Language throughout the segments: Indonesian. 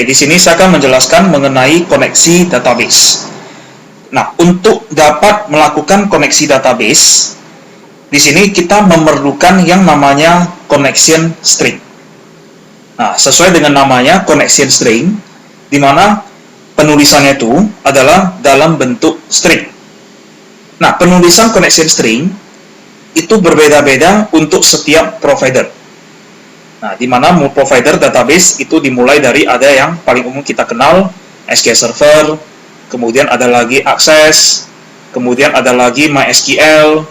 Oke, di sini saya akan menjelaskan mengenai koneksi database. Nah, untuk dapat melakukan koneksi database, di sini kita memerlukan yang namanya connection string. Nah, sesuai dengan namanya connection string, di mana penulisannya itu adalah dalam bentuk string. Nah, penulisan connection string itu berbeda-beda untuk setiap provider. Nah, di mana provider database itu dimulai dari ada yang paling umum kita kenal, SQL Server, kemudian ada lagi Access, kemudian ada lagi MySQL,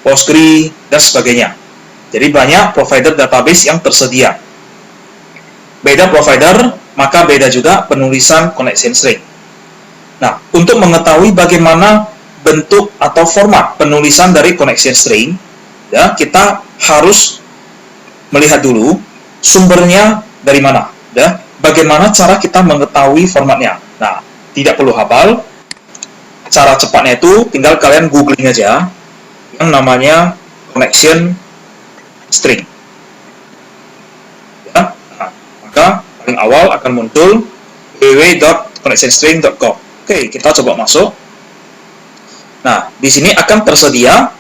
Postgre, dan sebagainya. Jadi banyak provider database yang tersedia. Beda provider, maka beda juga penulisan connection string. Nah, untuk mengetahui bagaimana bentuk atau format penulisan dari connection string, ya, kita harus melihat dulu sumbernya dari mana, ya, bagaimana cara kita mengetahui formatnya. Nah, tidak perlu hafal, cara cepatnya itu tinggal kalian googling aja yang namanya connection string. Ya, nah, maka paling awal akan muncul www.connectionstring.com. Oke, kita coba masuk. Nah, di sini akan tersedia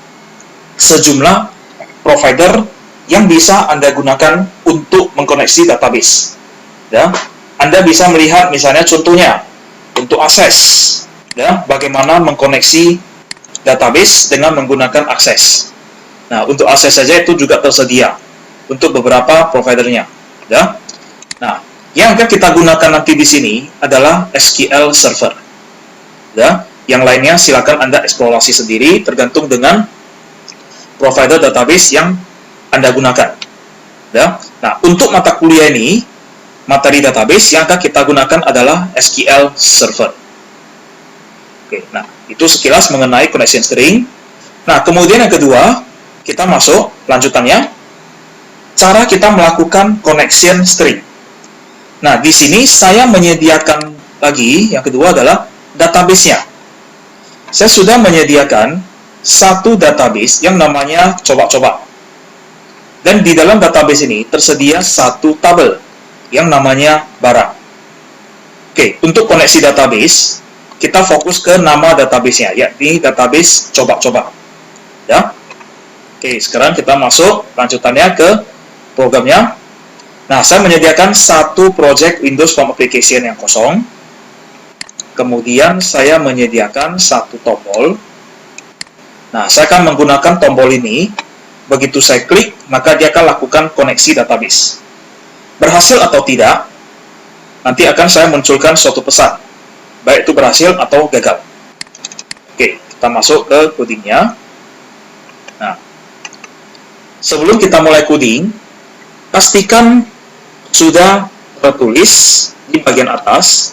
sejumlah provider yang bisa Anda gunakan untuk mengkoneksi database. Ya, Anda bisa melihat misalnya contohnya untuk Access, ya, bagaimana mengkoneksi database dengan menggunakan Access. Nah, untuk Access saja itu juga tersedia untuk beberapa providernya. Ya. Nah, yang akan kita gunakan nanti di sini adalah SQL Server. Ya, yang lainnya silakan Anda eksplorasi sendiri tergantung dengan provider database yang Anda gunakan. Ya. Nah, untuk mata kuliah ini, materi database yang akan kita gunakan adalah SQL Server. Oke, nah, itu sekilas mengenai connection string. Nah, kemudian yang kedua, kita masuk lanjutannya, cara kita melakukan connection string. Nah, di sini saya menyediakan lagi, yang kedua adalah database-nya. Saya sudah menyediakan satu database yang namanya coba-coba. Dan di dalam database ini tersedia satu tabel yang namanya barang. Oke, untuk koneksi database, kita fokus ke nama database-nya, yakni database coba-coba. Ya. Oke, sekarang kita masuk lanjutannya ke programnya. Nah, saya menyediakan satu project Windows Form Application yang kosong. Kemudian saya menyediakan satu tombol. Nah, saya akan menggunakan tombol ini. Begitu saya klik, maka dia akan lakukan koneksi database. Berhasil atau tidak, nanti akan saya munculkan suatu pesan, baik itu berhasil atau gagal. Oke, kita masuk ke codingnya. Nah, sebelum kita mulai coding, pastikan sudah tertulis di bagian atas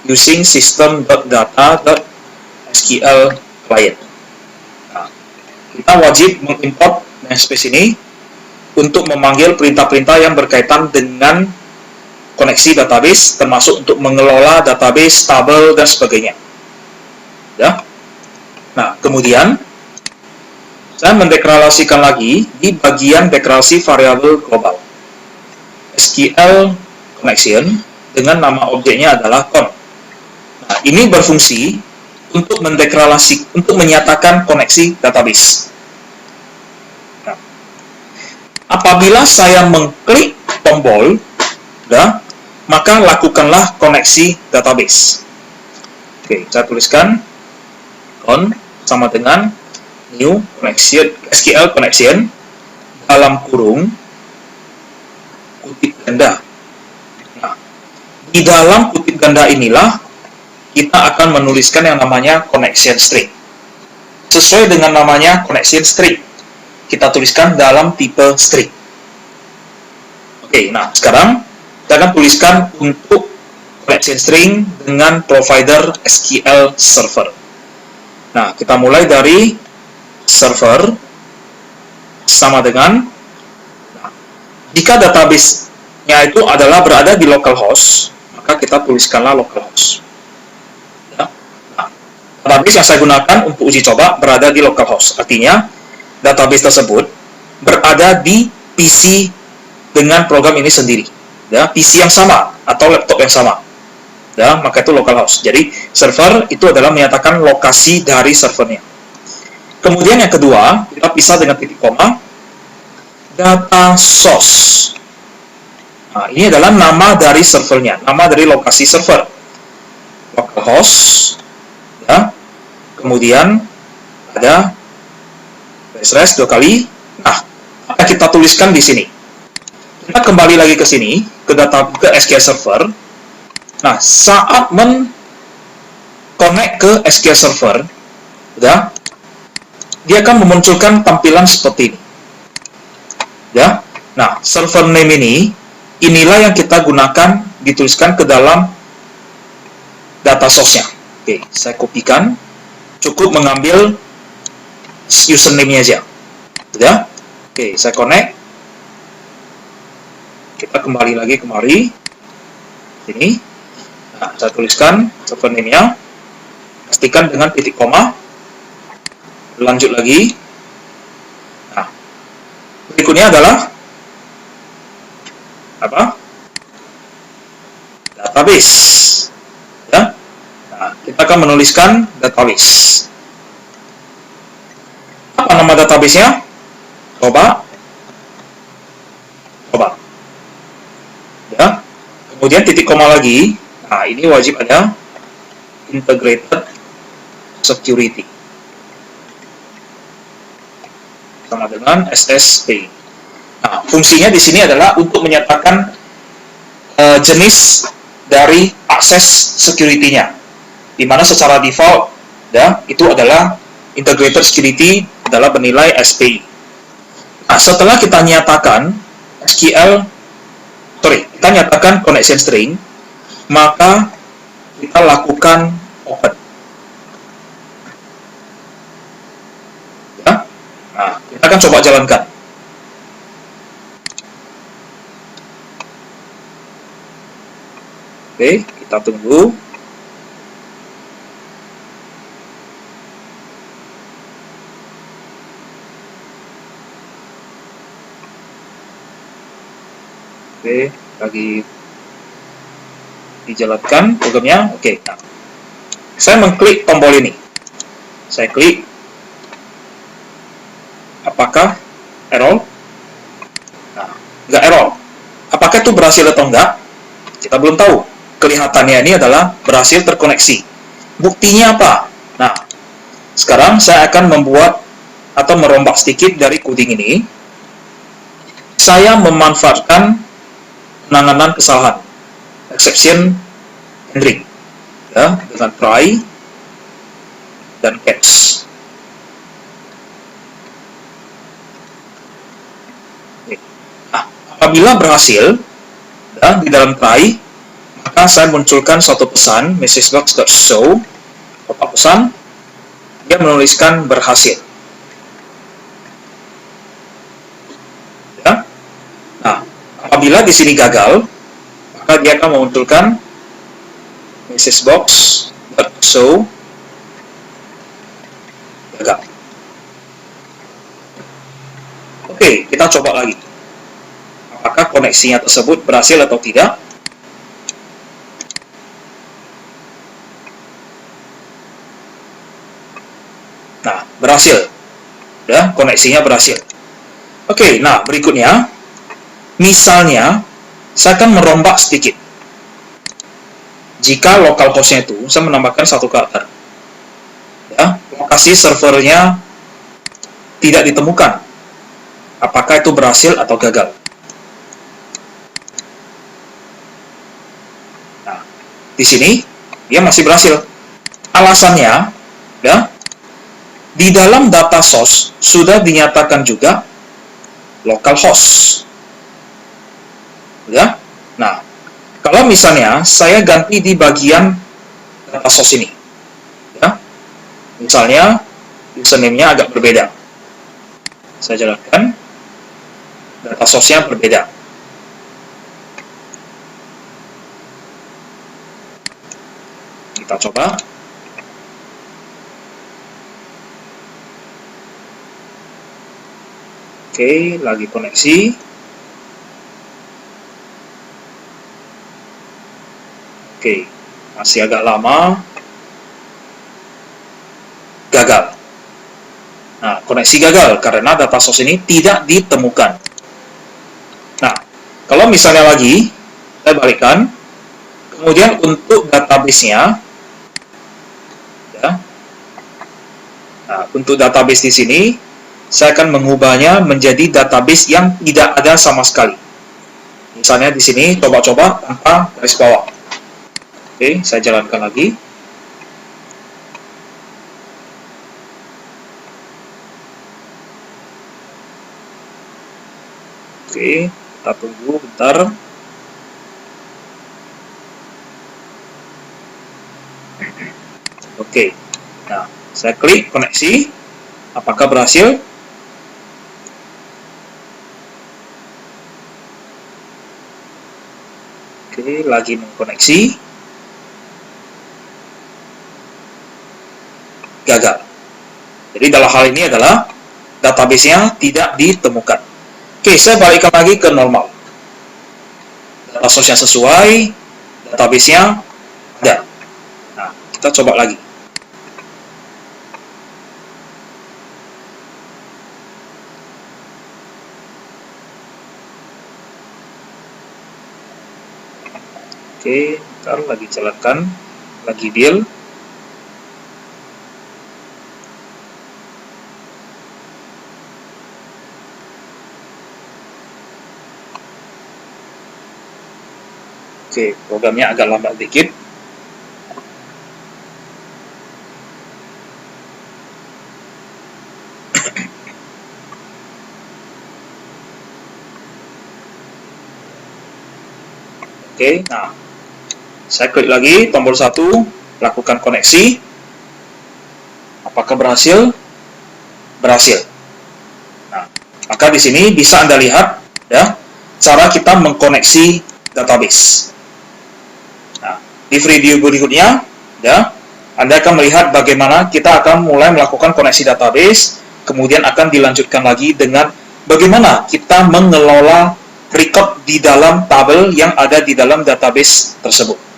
using system.data.sql client. Nah, kita wajib mengimport namespace ini untuk memanggil perintah-perintah yang berkaitan dengan koneksi database, termasuk untuk mengelola database, tabel, dan sebagainya. Ya. Nah, kemudian saya mendeklarasikan lagi di bagian deklarasi variabel global SQL connection dengan nama objeknya adalah con. Nah, ini berfungsi untuk mendeklarasi, untuk menyatakan koneksi database. Apabila saya mengklik tombol, ya, maka lakukanlah koneksi database. Oke, saya tuliskan con sama dengan new connection SQL connection dalam kurung kutip ganda. Nah, di dalam kutip ganda inilah kita akan menuliskan yang namanya connection string. Sesuai dengan namanya connection string, kita tuliskan dalam tipe string. Oke, nah sekarang kita akan tuliskan untuk connection string dengan provider SQL Server. Nah, kita mulai dari server sama dengan, nah, jika database-nya itu adalah berada di localhost, maka kita tuliskanlah localhost. Ya. Nah, database yang saya gunakan untuk uji coba berada di localhost, artinya database tersebut berada di PC dengan program ini sendiri, ya, PC yang sama atau laptop yang sama. ya, maka itu localhost. Jadi server itu adalah menyatakan lokasi dari servernya. Kemudian yang kedua, kita pisah dengan titik koma, data source. Nah, ini adalah nama dari servernya, nama dari lokasi server. Localhost, ya. Kemudian ada // 2 kali. Nah, apa kita tuliskan di sini? Kita kembali lagi ke sini, ke SQL Server. Nah, saat connect ke SQL Server, ya, dia akan memunculkan tampilan seperti ini. Ya. Nah, server name inilah yang kita gunakan dituliskan ke dalam data source-nya. Oke, saya kopikan. Cukup mengambil username-nya aja. Ya. Oke, saya connect. Kita kembali lagi kemari. Sini. Nah, saya tuliskan server name-nya. Pastikan dengan titik koma. Lanjut lagi. Nah, berikutnya adalah apa? Database. Ya. Nah, kita akan menuliskan database. Apa nama database-nya? Coba. Ya. Kemudian titik koma lagi. Nah, ini wajib ada integrated security. Sama dengan SSP. Nah, fungsinya di sini adalah untuk menyatakan jenis dari akses security-nya. Di mana secara default, ya, itu adalah integrated security adalah bernilai SPI. Nah, setelah kita nyatakan kita nyatakan connection string, maka kita lakukan open. Ya. Nah, kita akan coba jalankan. Oke, kita tunggu. Oke, lagi dijalankan programnya. Oke, nah, saya mengklik tombol ini. Saya klik. Apakah error? Nah, nggak error. Apakah itu berhasil atau enggak? Kita belum tahu. Kelihatannya ini adalah berhasil terkoneksi. Buktinya apa? Nah, sekarang saya akan membuat atau merombak sedikit dari coding ini. Saya memanfaatkan penanganan kesalahan, exception handling, ya, dengan try dan catch. Nah, apabila berhasil, ya, di dalam try, maka saya munculkan suatu pesan messagebox.show, kotak pesan, dia menuliskan berhasil. Ya. Nah, apabila di sini gagal, maka dia akan memunculkan messagebox.show gagal. Oke, kita coba lagi. Apakah koneksinya tersebut berhasil atau tidak? Nah, berhasil. Ya, koneksinya berhasil. Oke, nah berikutnya, misalnya, saya akan merombak sedikit. Jika localhost-nya itu, saya menambahkan satu karakter. Ya, lokasi servernya tidak ditemukan. Apakah itu berhasil atau gagal? Nah, di sini, dia masih berhasil. Alasannya, ya, di dalam data source sudah dinyatakan juga localhost. Ya. Nah, kalau misalnya saya ganti di bagian data source ini. Ya. Misalnya username-nya agak berbeda. Saya jalankan. Data source-nya berbeda. Kita coba. Oke, lagi koneksi. Oke, masih agak lama, gagal. Nah, koneksi gagal karena data source ini tidak ditemukan. Nah, kalau misalnya lagi, saya balikkan, kemudian untuk database-nya, ya, nah, untuk database di sini, saya akan mengubahnya menjadi database yang tidak ada sama sekali. Misalnya di sini, coba-coba tanpa garis bawah. Oke, saya jalankan lagi. Oke, kita tunggu bentar. Oke, nah, saya klik koneksi. Apakah berhasil? Oke, lagi mengkoneksi. Gagal. Jadi dalam hal ini adalah database-nya tidak ditemukan. Oke, saya balikkan lagi ke normal. Data source-nya sesuai, database-nya ada. Nah, kita coba lagi. Oke, ntar lagi jalankan, lagi deal. Oke, programnya agak lambat dikit. Oke, nah, saya klik lagi tombol 1, lakukan koneksi. Apakah berhasil? Berhasil. Nah, maka di sini bisa Anda lihat ya, cara kita mengkoneksi database. Nah, di video berikutnya ya, Anda akan melihat bagaimana kita akan mulai melakukan koneksi database, kemudian akan dilanjutkan lagi dengan bagaimana kita mengelola record di dalam tabel yang ada di dalam database tersebut.